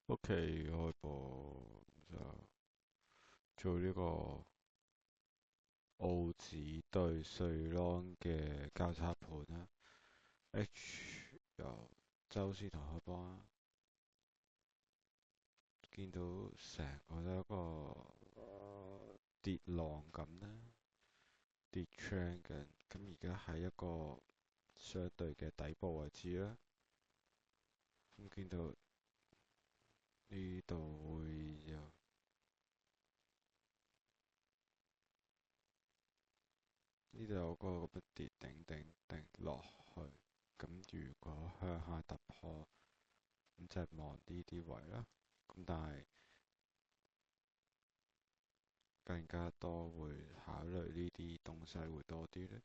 OK，開播就做呢個澳指對瑞郎嘅交叉盤啦。H 由周線圖開波啦，見到成個都係一個跌浪咁啦，跌 trend 緊。咁而家係一個相對嘅底部位置啦。咁見到呢度會有呢度有個咁嘅跌頂落去。咁如果向下突破，咁就係望呢啲位啦。咁但係更加多會考慮呢啲東西會多啲咧。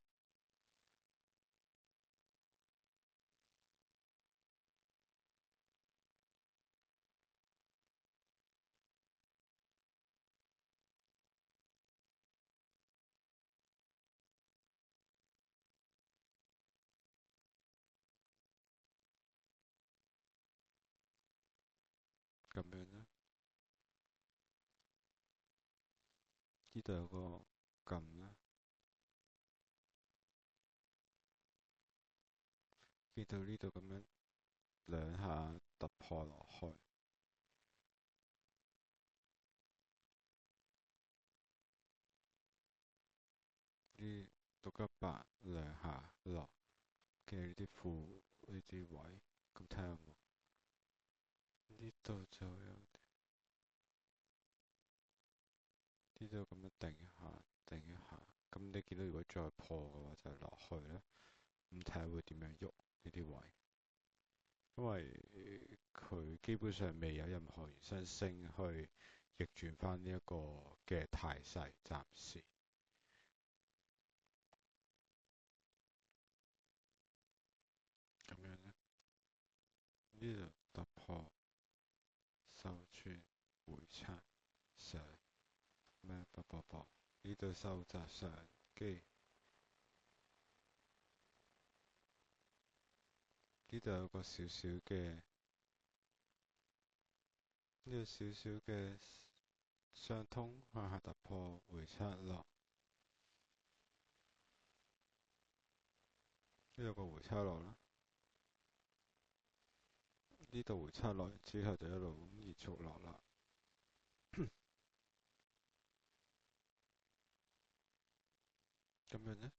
咁樣咧，呢度有個撳啦，見到呢度咁樣兩下突破落去，呢618兩下落嘅呢啲負呢啲位，咁睇下有冇？呢度就有，呢度咁樣定一下，咁你見到如果再破嘅話就落去啦。咁睇下會點樣喐呢啲位，因為佢基本上未有任何原生升去逆轉翻呢一個嘅態勢，暫時咁樣咧。呢度突破收穿回測上咩啵，呢度收窄上機，呢度有個少少嘅，呢度少少嘅上通向下突破回測落，呢度個回測落啦。呢度回測落之後就一路咁延續落啦。咁樣呢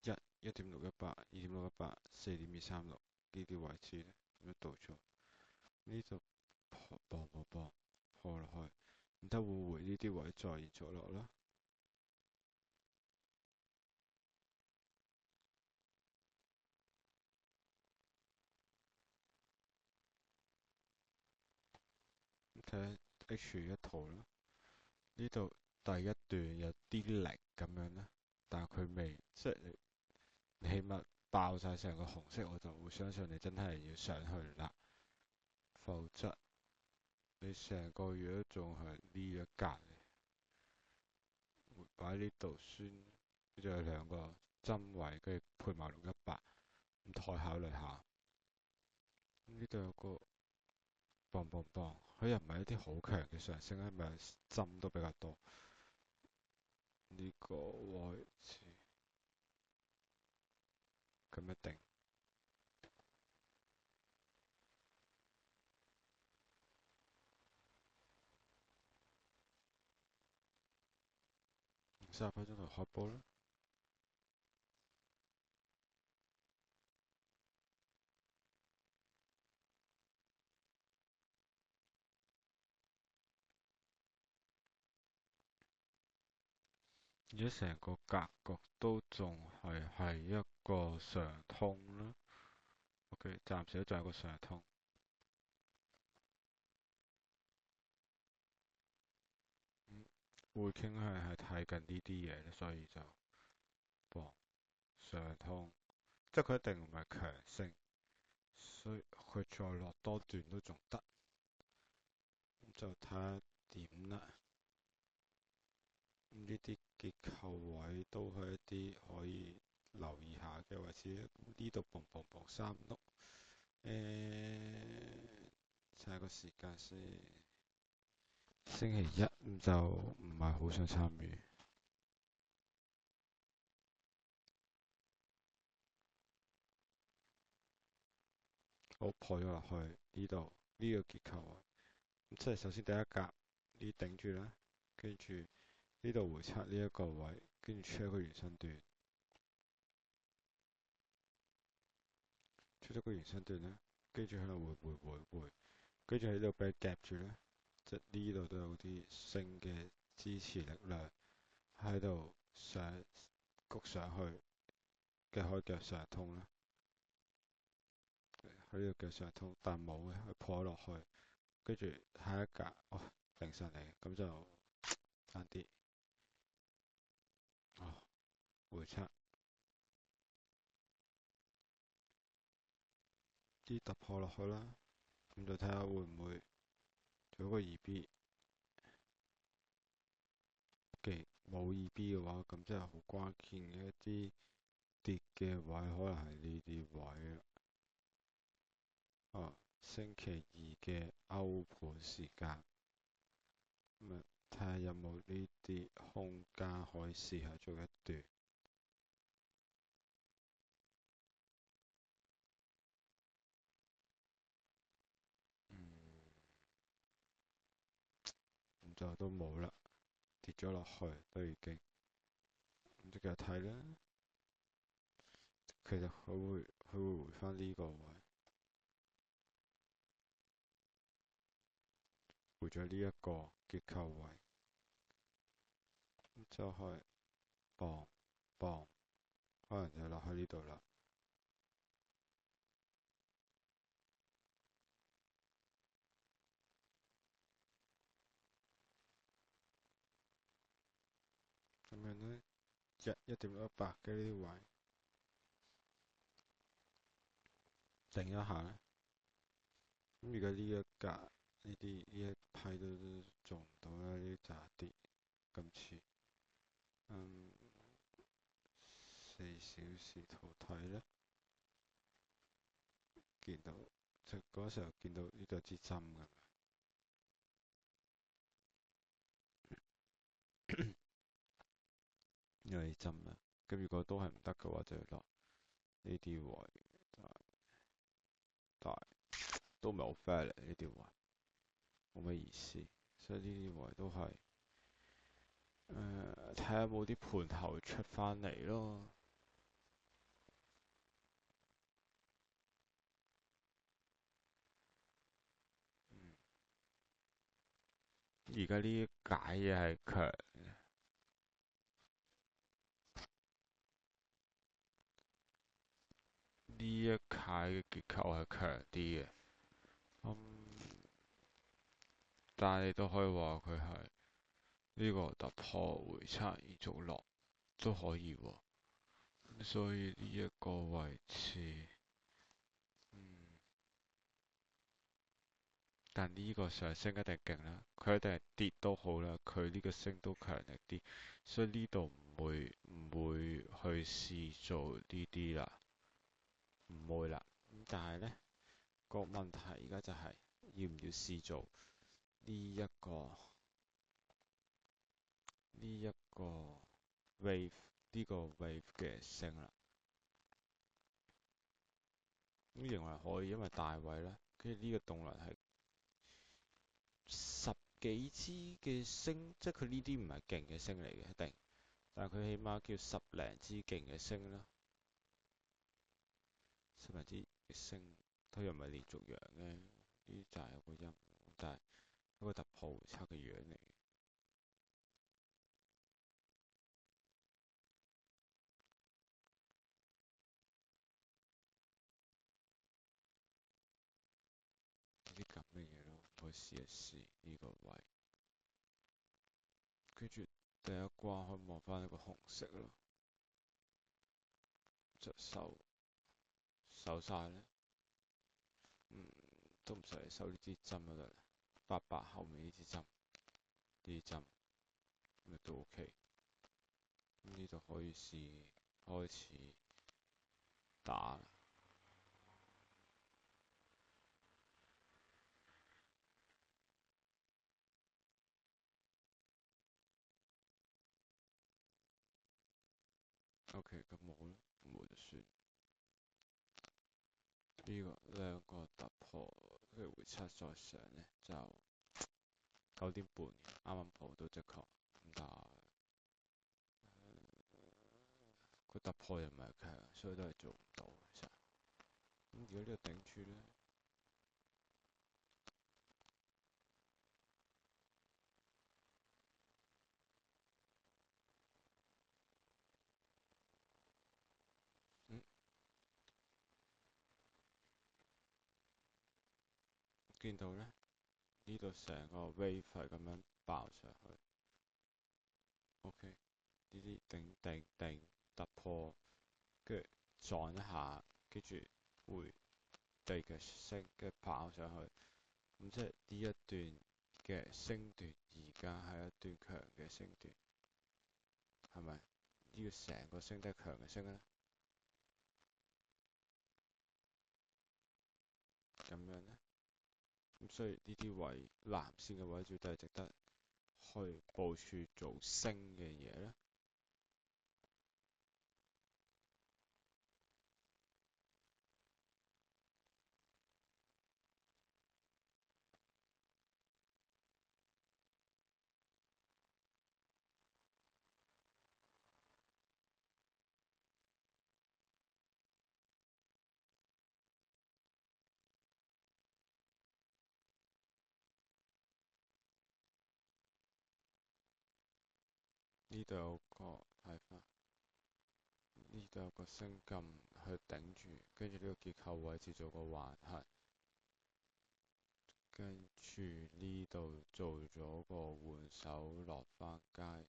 ，1.618、2.618、4.236呢啲位置呢，咁樣倒咗，呢度破落去，唔得會回呢啲位再延續落啦。咁睇下 H 一圖啦，呢度第一段有啲力咁樣啦，但係佢未，即係你起碼爆晒成個紅色，我就會相信你真係要上去啦。否則你成個月都仲係呢一格，擺呢度先。呢度有兩個針位，跟住配埋618，咁再考慮下。呢度有個棒，佢又唔係一啲好強嘅上升，係咪針都比較多？呢個位置咁一定30分鐘就開波啦。而家成個格局都仲係一個上通啦。OK，暫時都仲有個上通。會傾向係睇緊呢啲嘢咧，所以就磅上通，即係佢一定唔係強升，所以佢再落多段都仲得。咁就睇下點啦。呢啲結構位都係一啲可以留意下嘅位置。呢度嘣3碌，睇下個時間先。星期一就唔係好想參與。好，破咗落去呢度呢個結構啊。咁即係首先第一格呢頂住啦，跟住呢度回測呢一個位，跟住出一個延伸段，出咗個延伸段啦，跟住喺度回，跟住喺度俾佢夾住咧，即係呢度都有啲升嘅支持力量喺度上谷上去嘅，可以夾上通啦，喺呢度夾上通，但冇嘅，佢破咗落去，跟住下一格哦定上嚟，咁就爭啲哦回測啲突破落去啦，咁就睇下會唔會做個二 B。既冇二 B 嘅話，咁真係好關鍵嘅一啲跌嘅位，可能係呢啲位啦。哦，星期二嘅歐盤時間，咁啊睇下有冇呢啲空間可以試下做一段。咁就都冇啦，跌咗落去都已經。咁就繼續睇啦。其實佢會回翻呢個位，回咗呢一個結構位，咁就係磅磅，可能就落去呢度啦。咁樣呢，1.18嘅呢啲位，靜一下咧。咁而家呢一格呢一批都做唔到啦，呢啲渣跌。今次，4小時圖睇咧，見到就嗰時候見到呢度支針㗎，因為針啦。咁如果都係唔得嘅話，就要落呢啲位，但係都唔係好 fair 嚟呢啲位，冇乜意思。所以呢啲位都係睇下有冇啲盤頭出翻嚟咯。而家呢解嘢係強，呢一解嘅結構係強啲嘅。但係你都可以話佢係呢個突破回測而續落都可以喎。所以呢一個位置，但呢個上升一定勁啦，佢一定係跌都好啦，佢呢個升都強力啲，所以呢度唔會去試做呢啲啦，唔會啦。咁但係呢個問題而家就係要唔要試做呢一個 wave 呢個 wave 嘅升啦。咁認為可以，因為大位啦，跟住呢個動能係十幾支嘅升，即係佢呢啲唔係勁嘅升嚟嘅一定，但係佢起碼叫十零支勁嘅升啦，十零支嘅升，佢又唔係連續陽嘅，呢啲就係有個陰，就係一個突破回測嘅樣嚟。啲咁嘅嘢咯，可以試一試呢個位，跟住第一關可以望翻一個紅色咯，就收晒咧，都唔使收呢支針就得啦，88後面呢支針，呢支針咁都 OK，咁呢度可以試開始打。OK，咁冇咯，冇就算。呢個兩個突破，跟住回測再上咧就9點半嘅，啱啱破到隻確，咁但係個突破又唔係強，所以都係做唔到其實。咁如果呢個頂住咧，嗯，見到咧呢度成個 wave 係咁樣爆上去，OK，呢啲頂突破，跟住撞一下，跟住會地嘅升，跟住爆上去。咁即係呢一段嘅升段，而家係一段強嘅升段，係咪？呢個成個升都係強嘅升咧，咁樣咧，咁所以呢啲位藍線嘅位，絕對係值得去部署做升嘅嘢咧。呢度有個睇法，呢度有個升撳去頂住，跟住呢個結構位置做個橫行，跟住呢度做咗個換手落返街。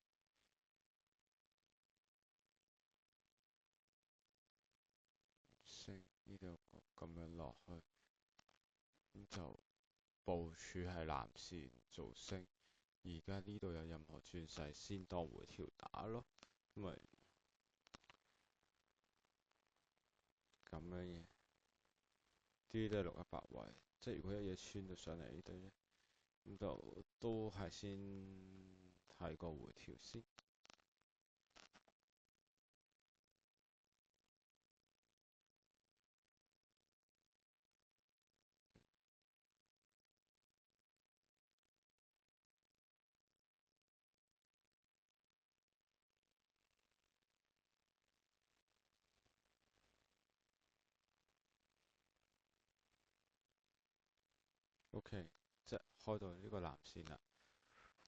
升呢度咁樣落去，咁就部署係藍線做升。而家呢度有任何轉勢，先當回調打咯，因為咁樣嘅，啲都係618位，即係如果一嘢穿到上嚟呢堆咧，咁就都係先睇個回調先。OK，即係開到呢個藍線啦，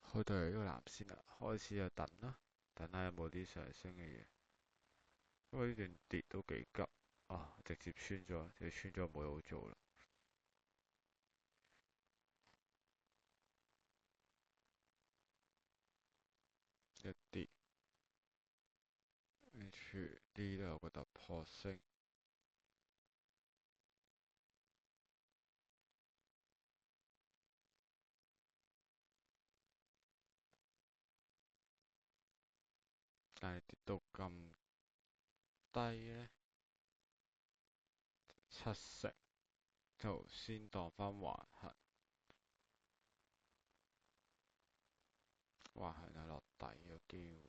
開到嚟呢個藍線啦，開始就等啦，等下有冇啲上升嘅嘢。因為呢段跌都幾急啊，直接穿咗，直接穿咗冇嘢好做啦。一跌，跟住呢度有個突破升，但係跌到咁低咧，70%就先當翻橫行，橫行係落底嘅機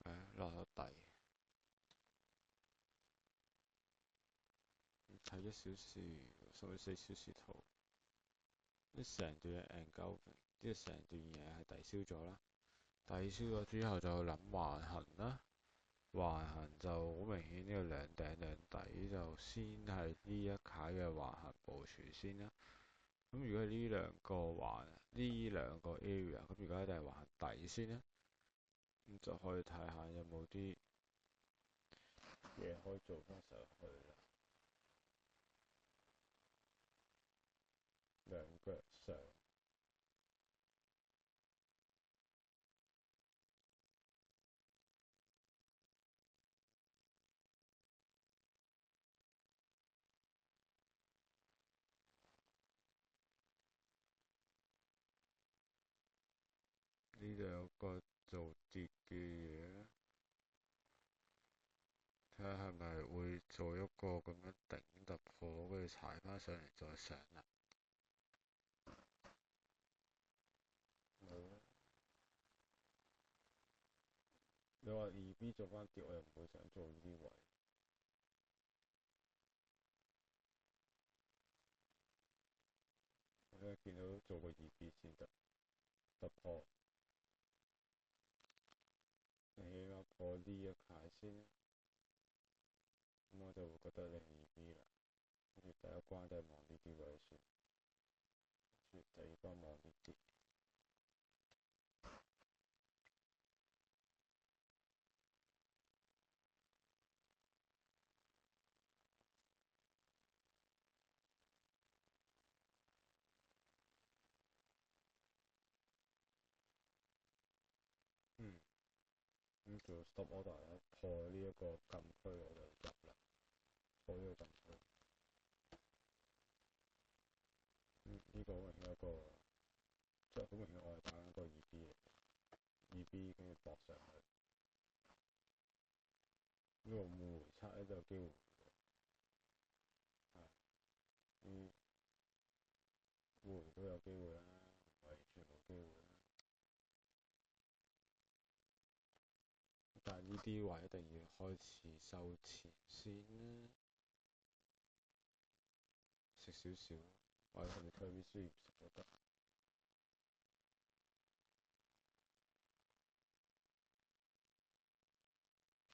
會，落咗底。睇1小時甚至4小時圖，呢成段嘅 engulfing，呢成段嘢係抵消咗啦，抵消咗之後就諗橫行啦。橫行就好明顯，呢個兩頂兩底就先係呢一楷嘅橫行部署先啦。咁如果係呢兩個 area，咁如果一定係橫行底先啦，咁就可以睇下有冇啲嘢可以做翻上去啦。兩腳上，呢度有個做跌嘅嘢，睇下係咪會做一個咁樣頂突破，跟住踩翻上嚟再上啦。冇。你話二 B 做翻碟，我又唔會想做呢啲位，我而家見到做個二 B 先得突破，你起碼破呢一排先，咁我就會覺得你二 B 啦。跟住第一關都係望呢啲位先，跟住第二關望呢啲。嗯，咁做 stop order 啦，破呢一個禁區我就入啦，破呢個禁區。呢個好明顯一個，即係好明顯我係打緊個二 B 嚟，二 B 跟住搏上去。呢個互回測咧都有機會，係，互回都有機會啦，唔係全冇機會啦。但係呢啲位一定要開始收錢先啦，食少少，或者甚至推 V 輸唔食都得。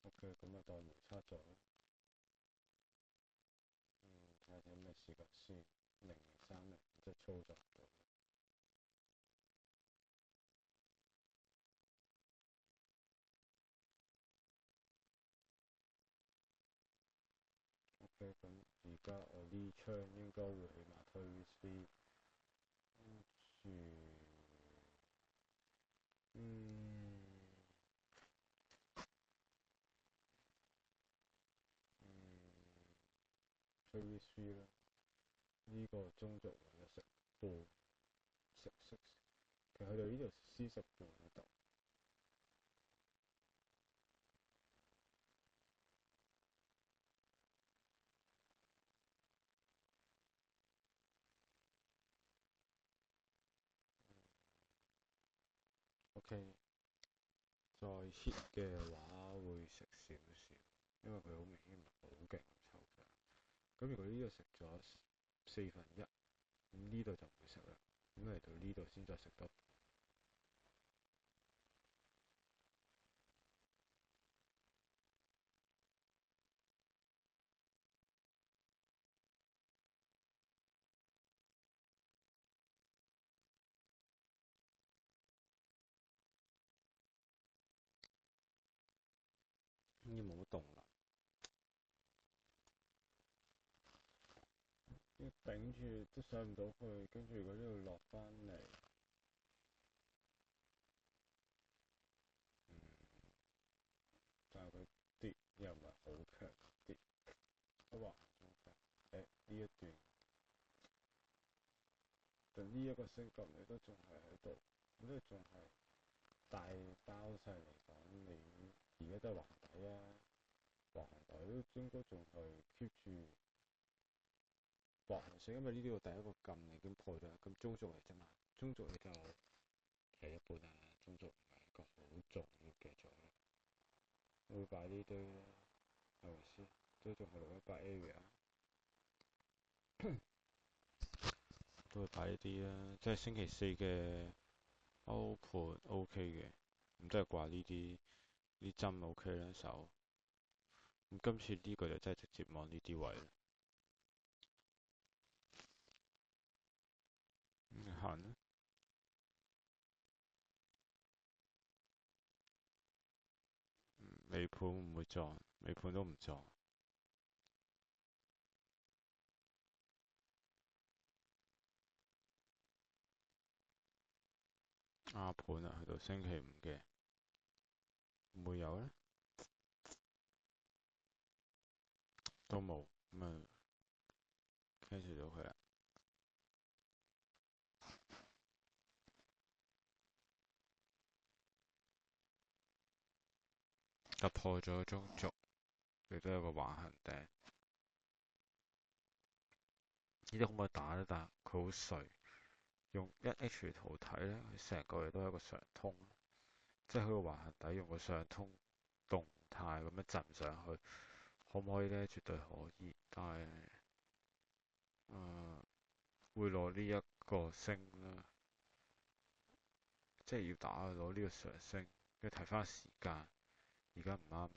OK，咁啊當回測咗啦。睇下睇咩時間先，0030即係操作到。OK，咁而家我呢槍應該會起碼推 V， 跟住推 V 啦。呢個中軸位就食半，食，其實去到呢度先食半得。OK，再 hit 嘅話會食少少，因為佢好明顯唔係好勁抽獎。咁如果呢度食咗1/4，咁呢度就唔會食啦。咁嚟到呢度先再食得。已經冇乜動啦，要頂住都上唔到去，跟住如果呢度落翻嚟，但係佢跌又唔係好強跌，都話呢一段，就呢一個升級你都仲係喺度，咁都仲係大包上嚟講，你而家都係橫底啊，橫底都應該仲係 keep 住橫升，因為呢啲個第一個撳已經破咗，咁中軸嚟啫嘛，中軸你就其實一半啊，中軸唔係一個好重要嘅咗，會擺呢堆啦，係咪先？都仲係618 area， 都會擺呢啲啦，即係星期四嘅歐盤 OK 嘅，咁即係掛呢啲針 OK 啦手，咁今次呢個就真係直接望呢啲位啦，行啦。尾盤唔會撞，尾盤都唔撞。亞盤啊，去到星期五嘅，唔會有咧，都冇，咁啊 cancel 咗佢啦。突破咗中軸，亦都有個橫行頂。呢啲可唔可以打咧？但係佢好碎，用1H 圖睇咧，佢成個嘢都係一個上通，即係佢個橫行底用個上通態咁樣震上去，可唔可以呢？絕對可以，但係會攞呢一個星啦，即係要打攞呢個上升，跟住睇翻時間，而家唔啱。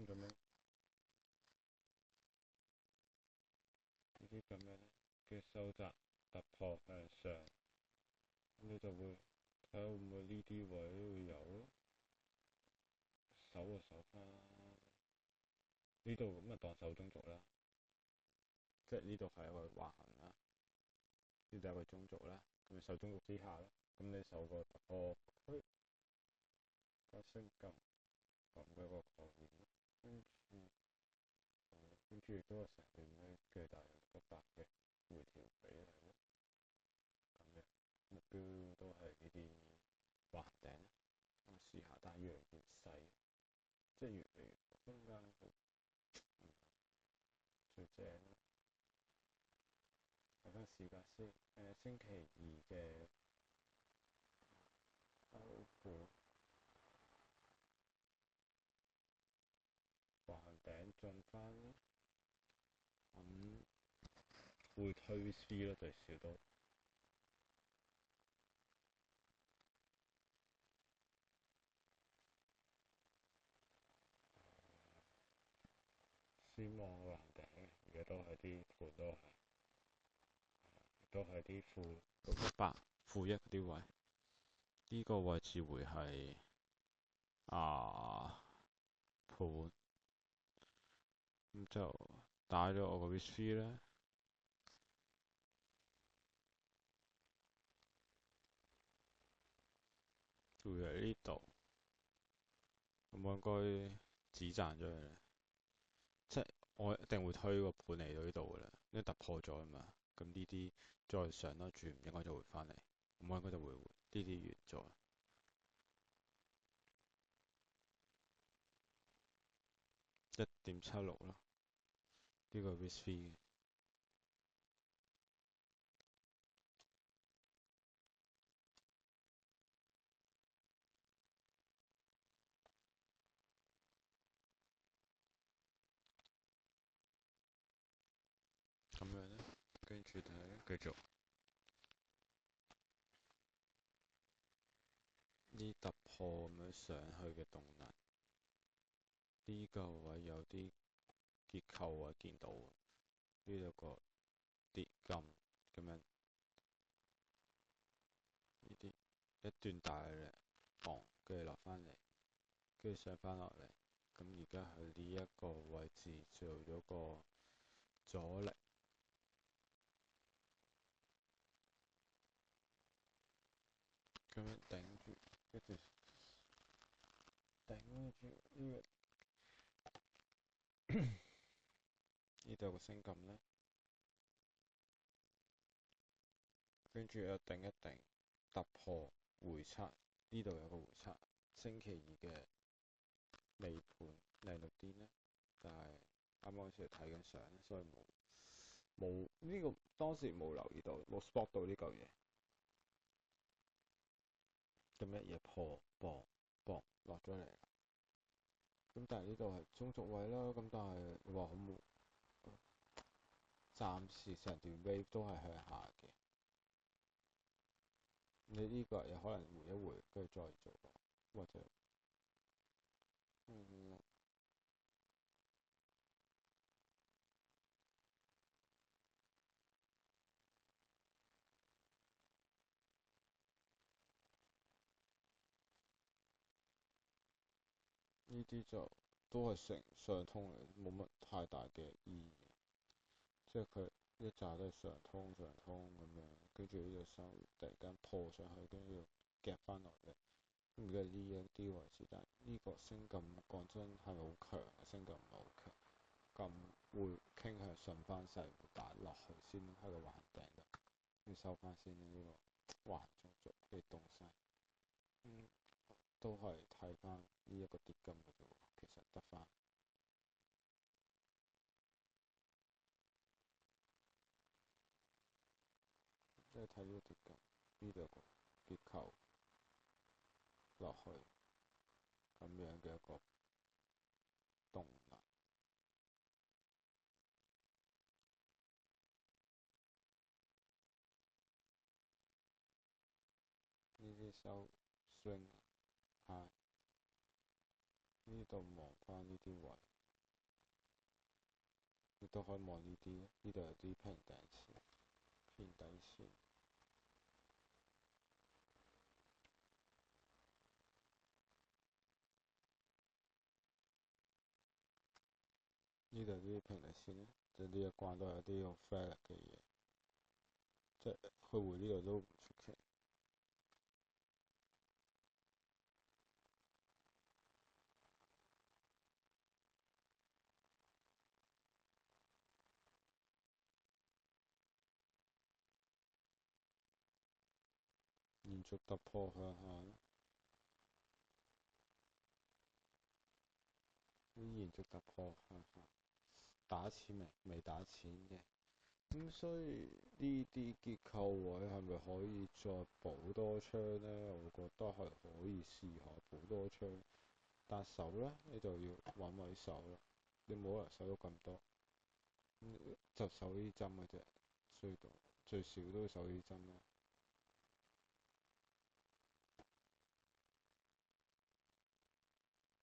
咁樣呢啲咁樣嘅收窄突破向上，咁你就會睇下會唔會呢啲位會有咯，守翻呢度咁啊，當守中軸啦，即係呢度係一個橫行啦，呢度係一個中軸啦，咁你守中軸之下咧，咁你守個突破區加升咁嘅一個概念，跟住亦都係成段咧巨大100嘅回調比例咯，咁嘅目標都係呢啲橫頂，我試下，但係越嚟越細，即係越嚟越中間好最正咯。睇翻時間先，星期二嘅歐股橫頂進翻，咁會推 C 咯，最少都。先望個藍頂，而家都係啲盤都係啲負1嗰啲位，呢個位置會係盤，咁就打咗我個 risk free 咧，會喺呢度，咁我應該止賺咗佢，即係我一定會推個盤嚟到呢度嘅啦，因為突破咗啊嘛，咁呢啲再上多轉應該就會翻嚟，咁我應該就會呢啲完咗1.76咯，呢個 risk free 咁樣咧，跟住就繼續呢突破咁樣上去嘅動能，呢個位有啲結構位見到，呢度個跌金咁樣，呢啲一段大嘅浪，跟住落翻嚟，跟住上翻落嚟，咁而家喺呢一個位置做咗個阻力，咁樣頂住，跟住頂住呢個呢度個升撳咧，跟住又頂一頂，突破回測，呢度有個回測，星期二嘅尾盤靚到癲咧，但係啱啱嗰時睇緊相，所以冇呢個當時冇留意到，冇 spot 到呢嚿嘢，咁一嘢破磅落咗嚟，咁但係呢度係中軸位啦，咁但係你話好冇，暫時成段 wave 都係向下嘅，你呢個有可能回一回，跟住再做，或者呢啲就都係成上通嚟，冇乜太大嘅意義。即係佢一紮都係上通咁樣，跟住呢個收突然間破上去，跟住又夾翻落嚟。咁而家呢一啲位置，但係呢個升咁講真係咪好強啊？升咁唔係好強，咁會傾向順翻勢打落去先喺個橫頂度，要收翻先呢個橫中軸嘅東西。都係睇翻呢一個跌金嘅啫喎，其實得翻。即係睇呢個跌金，呢度個結構落去咁樣嘅一個動能，呢啲收 swing 係呢度望翻呢啲位，亦都可以望呢啲，呢度有啲平頂線、偏底線，呢度啲平底線咧，就呢一關都有啲好 fair 嘅嘢，即係去回呢度都唔出奇。連續突破向下，呢連續突破向下，打錢未打錢嘅。咁所以呢啲結構位係咪可以再補多槍呢？我覺得係可以試下補多槍，但手呢，你就要揾位手啦。你冇可能手到咁多，就手呢針嘅啫，最少都要手呢針啦。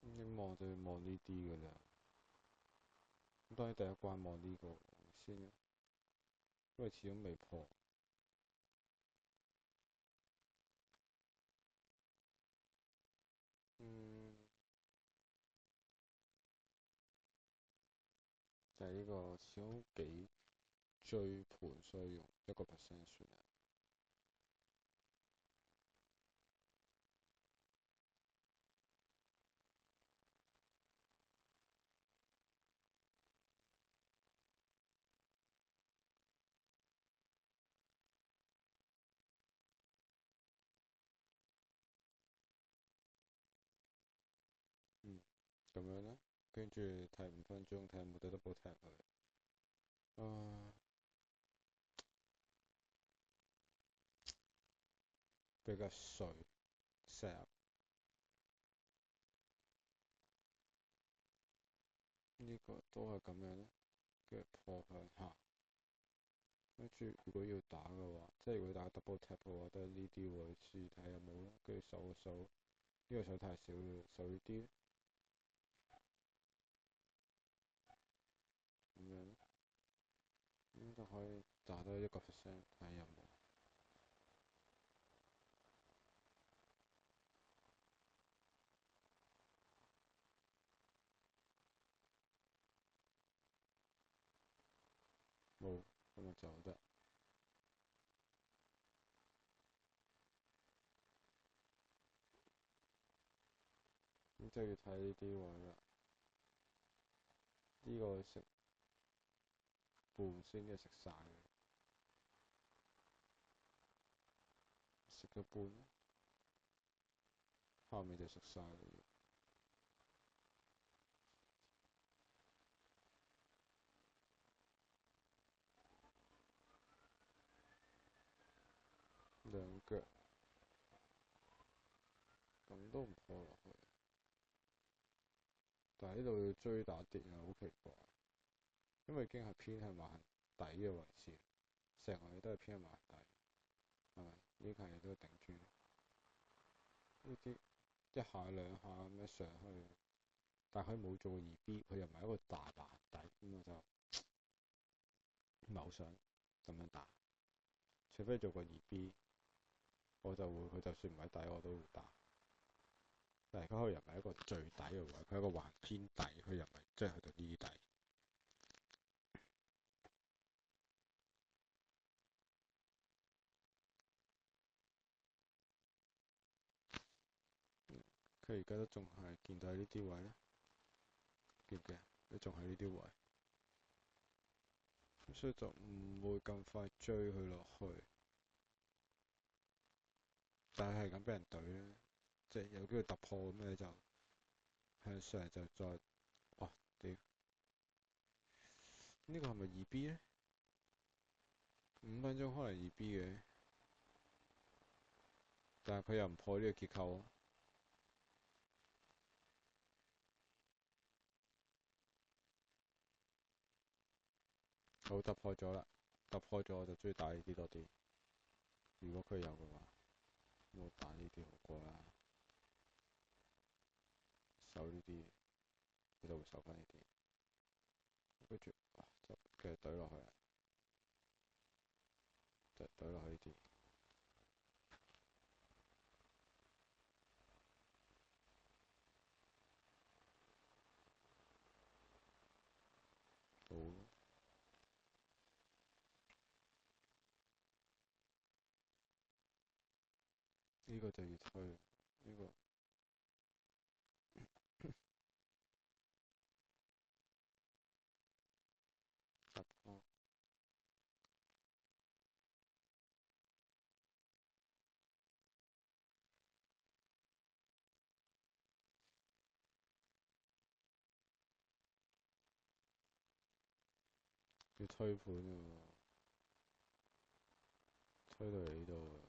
你望就要望呢啲㗎啦。咁當然第一關望呢個先啦，因為始終未破。嗯，就係呢個始終幾追盤，所以用1% 算啦。嗯，咁樣啦，跟住睇5分鐘，睇有冇得 double tap 佢。啊，比較碎，石呢個都係咁樣啦，跟住破向下。跟住如果要打嘅話，即係如果打 double tap 嘅話，都係呢啲位試睇有冇咯。跟住手一手，呢個手太少啦，手呢啲咁樣，咁就可以打多1%，睇下有冇。冇，咁就走得。咁就要睇呢啲位啦。呢個食半先嘅食晒嘅，食咗半，後面就食晒啦。兩腳咁都唔破落去，但係呢度要追打跌又好奇怪，因為已經係偏向橫底嘅位置，成個嘢都係偏向橫底，係咪？呢球嘢都頂住，呢啲一下兩下咁樣上去，但係佢冇做二 B，佢又唔係一個大橫底，咁我就唔係好想咁樣打，除非做個二 B，我就會佢就算唔喺底我都會打。但係佢又唔係一個最底嘅位，佢係一個橫偏底，佢又唔係即係去到呢底。佢而家都仲係見到喺呢啲位咧，見唔見？都仲喺呢啲位，咁所以就唔會咁快追佢落去。但係咁俾人懟咧，即係有機會突破咁你就向上就再，哇屌！呢個係咪二 B 咧？5分鐘可能二 B 嘅，但係佢又唔破呢個結構。好，突破咗啦，突破咗我就中意打呢啲多啲。如果佢有嘅話，咁我打呢啲好過啦。守呢啲，佢就會守翻呢啲。跟住，就繼續懟落去，就懟落去呢啲。好，呢個就要推，呢個突破要推盤喎，推到嚟呢度。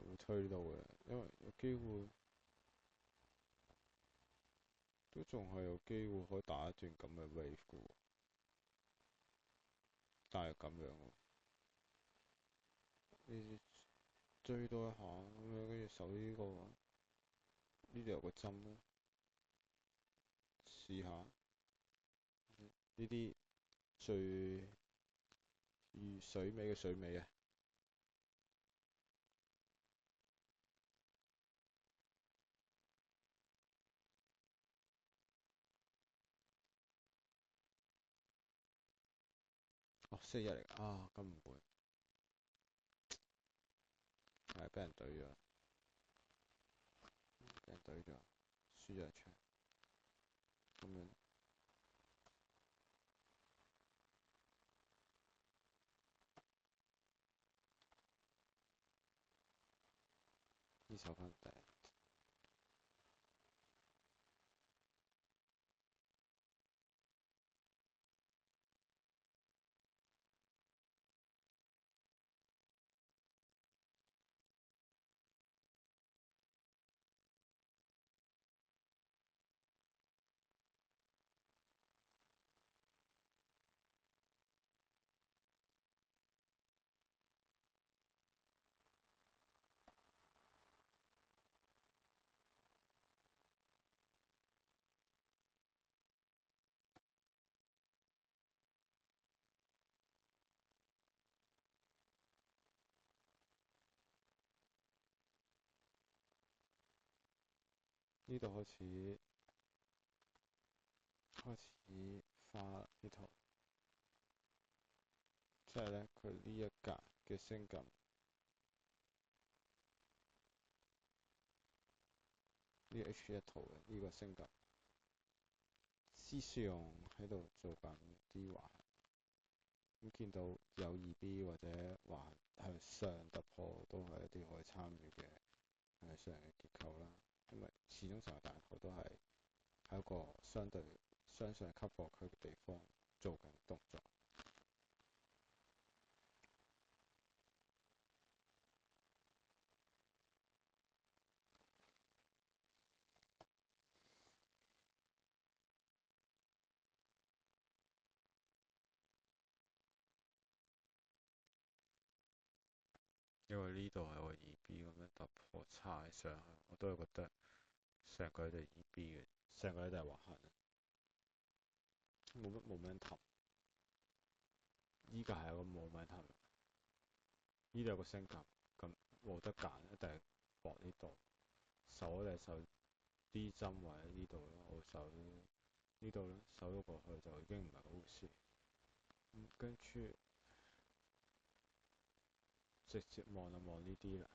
會推到嘅，因為有機會都仲係有機會可以打一段咁嘅 wave 嘅喎，但係咁樣喎，你追多一下咁樣，跟住守呢個，呢度有個針咯，試下呢啲最遇水尾嘅水尾啊！哦，星期一嚟㗎啊，咁唔會，係俾人懟咗，俾人懟咗，輸咗一場，咁樣呢手翻第。呢度開始花呢圖，即係咧佢呢一格嘅升緊，呢個 H 一圖嘅呢個升緊，思上喺度做緊啲橫行，咁見到有二 B 或者橫向上突破都係一啲可以參與嘅向上嘅結構啦，因為始終成個大概都係喺一個相對相信係吸貨區嘅地方做緊動作。因為呢度係個二 B 咁樣突破踩上去，我都係覺得成個都係二 B 嘅，成個都係橫行，冇乜人氹。依個係有個冇問題，呢度有個升級，咁冇得揀，一定係搏呢度。手就手 D 針或者呢度咯，我手呢度咯，手咗過去就已經唔係嗰回事。跟住直接望就望呢啲啦，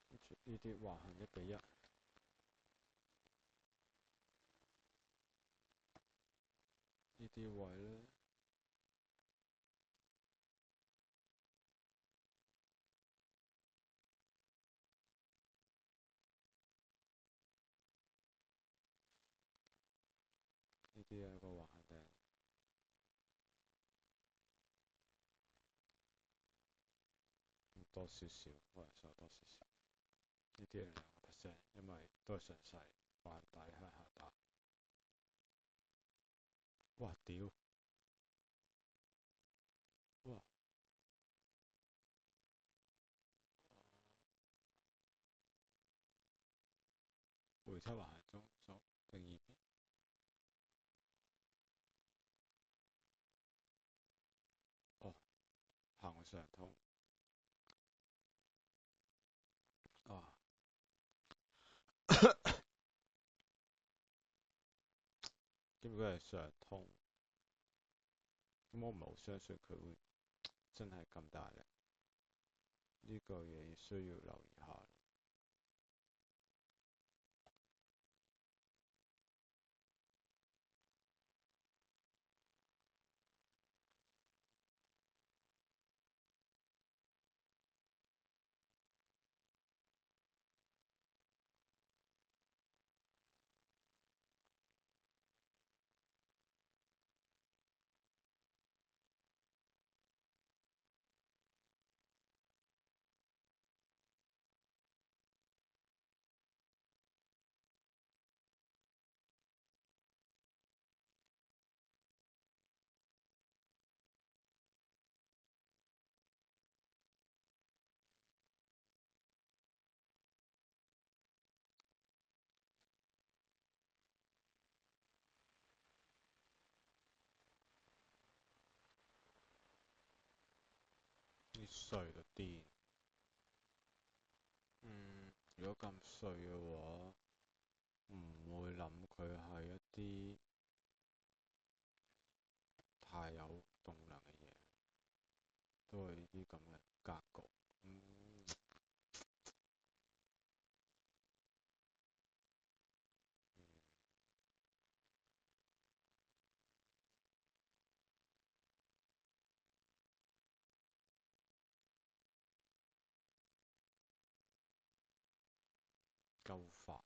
跟住呢啲橫行1:1，呢啲位咧。呢啲係個橫行頂，多少少，可能收多少少。呢啲係2%，因為都係順勢橫底向下打。哇屌！哇！回抽橫行中數定2邊？哦，行上通。啊！應該係上通，咁我唔係好相信佢會真係咁大力，呢個嘢需要留意下。啲碎就癲。如果咁碎嘅話，唔會諗佢係一啲太有動能嘅嘢，都係呢啲咁嘅格局。夠煩。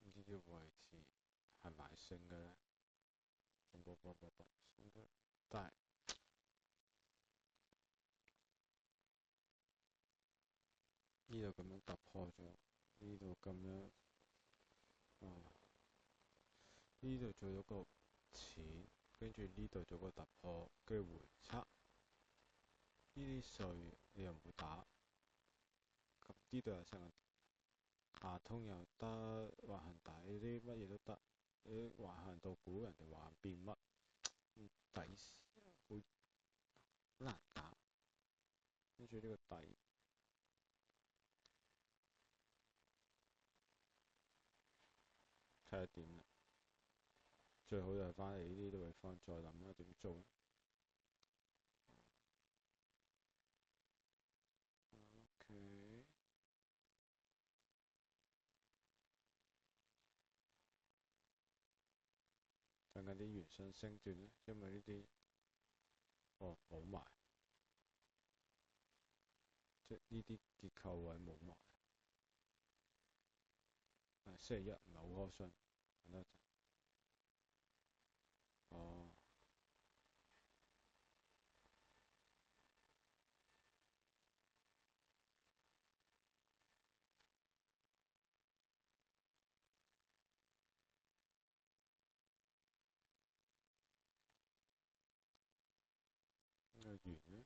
呢啲位置係買升嘅咧，但係呢度咁樣突破咗，呢度咁樣，呢度做咗個錢，跟住呢度做個突破，跟住回測，呢啲碎你又唔會打，咁呢度又成日下通又得，橫行底啲乜嘢都得，你橫行到估人哋橫行變乜，底會好難打，跟住呢個底睇下點啦，最好就係翻嚟呢啲地方再諗下點做。OK。等緊啲原生升段咧，因為呢啲冇埋，即係呢啲結構位冇埋。星期一唔係好開心，等多陣。哦，應該完咧。